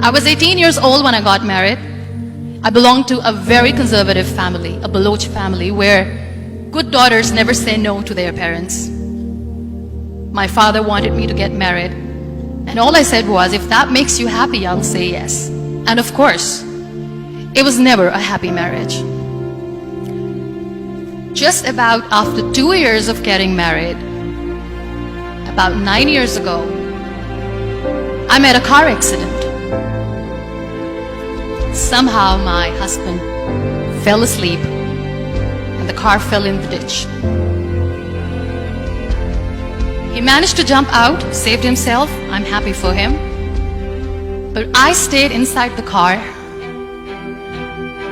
I was 18 years old when I got married. I belonged to a very conservative family, a Baloch family, where good daughters never say no to their parents. My father wanted me to get married, and all I said was, if that makes you happy, I'll say yes. And of course, it was never a happy marriage. Just about after 2 years of getting married, about 9 years ago, I met a car accident. Somehow my husband fell asleep and the car fell in the ditch. He managed to jump out, saved himself. I'm happy for him. But I stayed inside the car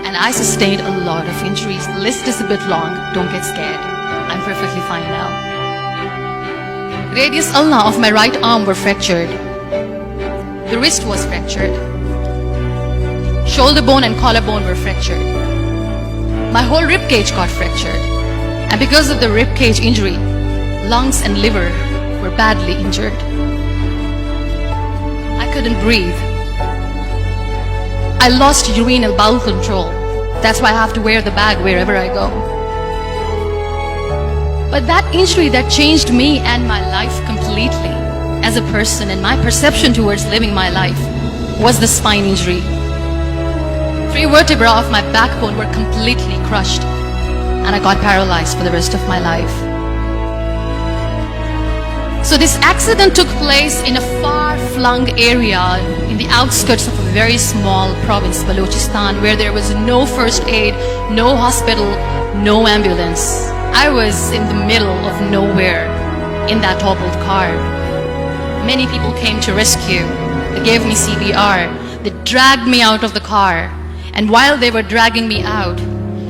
and I sustained a lot of injuries. The list is a bit long. Don't get scared. I'm perfectly fine now. Radius ulna of my right arm were fractured. The wrist was fractured. Shoulder bone and collarbone were fractured. My whole rib cage got fractured. And because of the rib cage injury, lungs and liver were badly injured. I couldn't breathe. I lost urine and bowel control. That's why I have to wear the bag wherever I go. But that injury that changed me and my life completely as a person, and my perception towards living my life, was the spine injury. 3 vertebrae of my backbone were completely crushed, and I got paralyzed for the rest of my life. So this accident took place in a far-flung area in the outskirts of a very small province, Balochistan, where there was no first aid, no hospital, no ambulance. I was in the middle of nowhere in that toppled car. Many people came to rescue. They gave me CPR. They dragged me out of the car. And while they were dragging me out,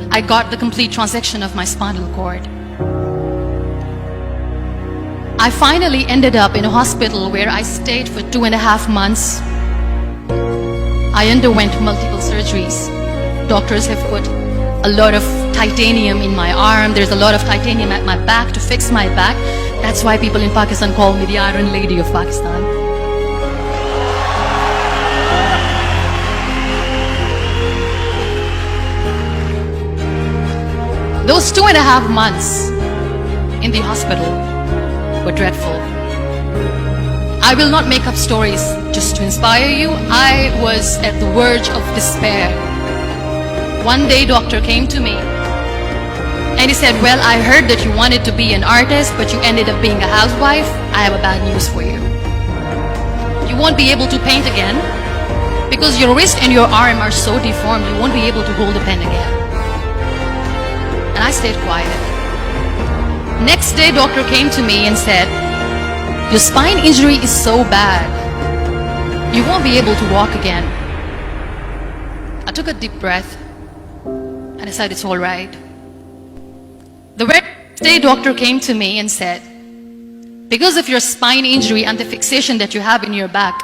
I got the complete transection of my spinal cord. I finally ended up in a hospital where I stayed for 2.5 months. I underwent multiple surgeries. Doctors have put a lot of titanium in my arm. There's a lot of titanium at my back to fix my back. That's why people in Pakistan call me the Iron Lady of Pakistan. Those 2.5 months in the hospital were dreadful. I will not make up stories just to inspire you. I was at the verge of despair. One day, doctor came to me and he said, well, I heard that you wanted to be an artist, but you ended up being a housewife. I have a bad news for you. You won't be able to paint again because your wrist and your arm are so deformed, you won't be able to hold a pen again. And I stayed quiet. Next day, doctor came to me and said, your spine injury is so bad, you won't be able to walk again. I took a deep breath and I said, it's all right. The very next day, doctor came to me and said, because of your spine injury and the fixation that you have in your back,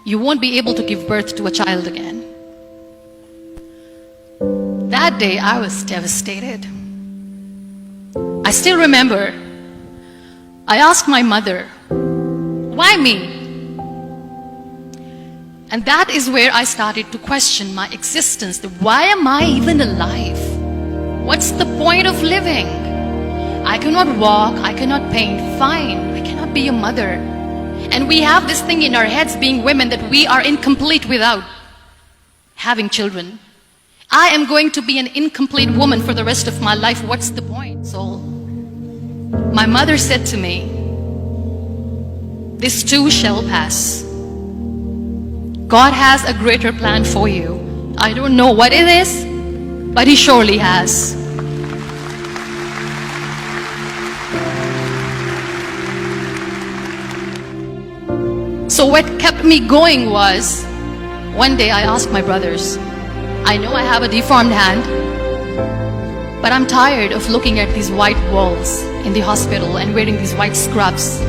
you won't be able to give birth to a child again. That day, I was devastated. I still remember, I asked my mother, why me? And that is where I started to question my existence. Why am I even alive? What's the point of living? I cannot walk, I cannot paint, fine, I cannot be a mother. And we have this thing in our heads, being women, that we are incomplete without having children. I am going to be an incomplete woman for the rest of my life. What's the point? So my mother said to me, this too shall pass. God has a greater plan for you. I don't know what it is, but He surely has. So what kept me going was, one day I asked my brothers, I know I have a deformed hand, but I'm tired of looking at these white walls in the hospital and wearing these white scrubs.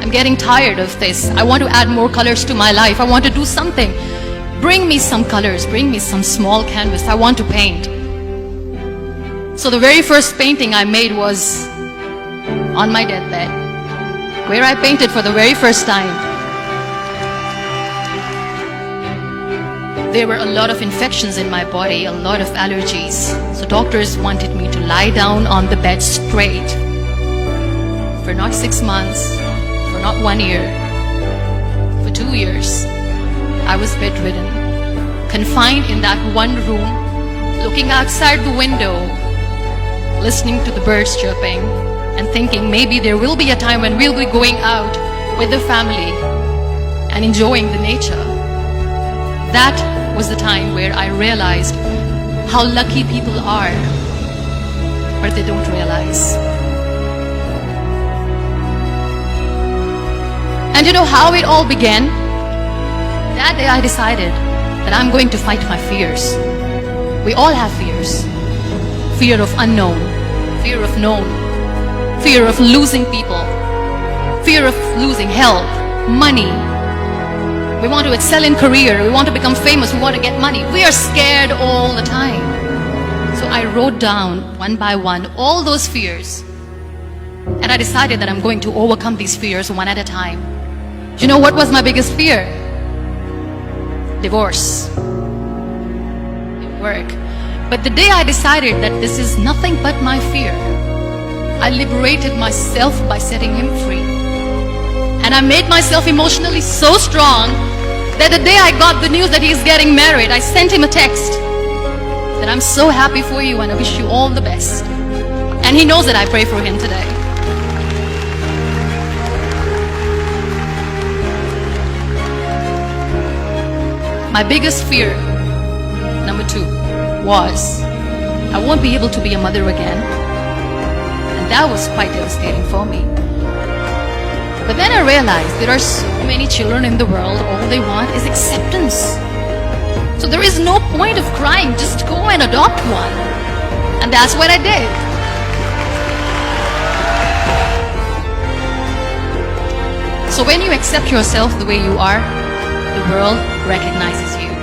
I'm getting tired of this. I want to add more colors to my life. I want to do something. Bring me some colors, bring me some small canvas. I want to paint. So the very first painting I made was on my deathbed, where I painted for the very first time. There were a lot of infections in my body, a lot of allergies. So doctors wanted me to lie down on the bed straight for not 6 months, for not 1 year, for 2 years. I was bedridden, confined in that one room, looking outside the window, listening to the birds chirping, and thinking maybe there will be a time when we'll be going out with the family and enjoying the nature. That was the time where I realized how lucky people are, but they don't realize. And you know how it all began? That day I decided that I'm going to fight my fears. We all have fears. Fear of unknown, fear of known, fear of losing people, fear of losing health, money. We want to excel in career, we want to become famous, we want to get money. We are scared all the time. So I wrote down one by one all those fears, and I decided that I'm going to overcome these fears one at a time. Do you know what was my biggest fear? Divorce. At work. But the day I decided that this is nothing but my fear, I liberated myself by setting him free. And I made myself emotionally so strong that the day I got the news that he's getting married, I sent him a text that I'm so happy for you and I wish you all the best. And he knows that I pray for him today. My biggest fear, number 2, was I won't be able to be a mother again. And that was quite devastating for me. But then I realized there are so many children in the world, all they want is acceptance. So there is no point of crying, just go and adopt one. And that's what I did. So when you accept yourself the way you are, the world recognizes you.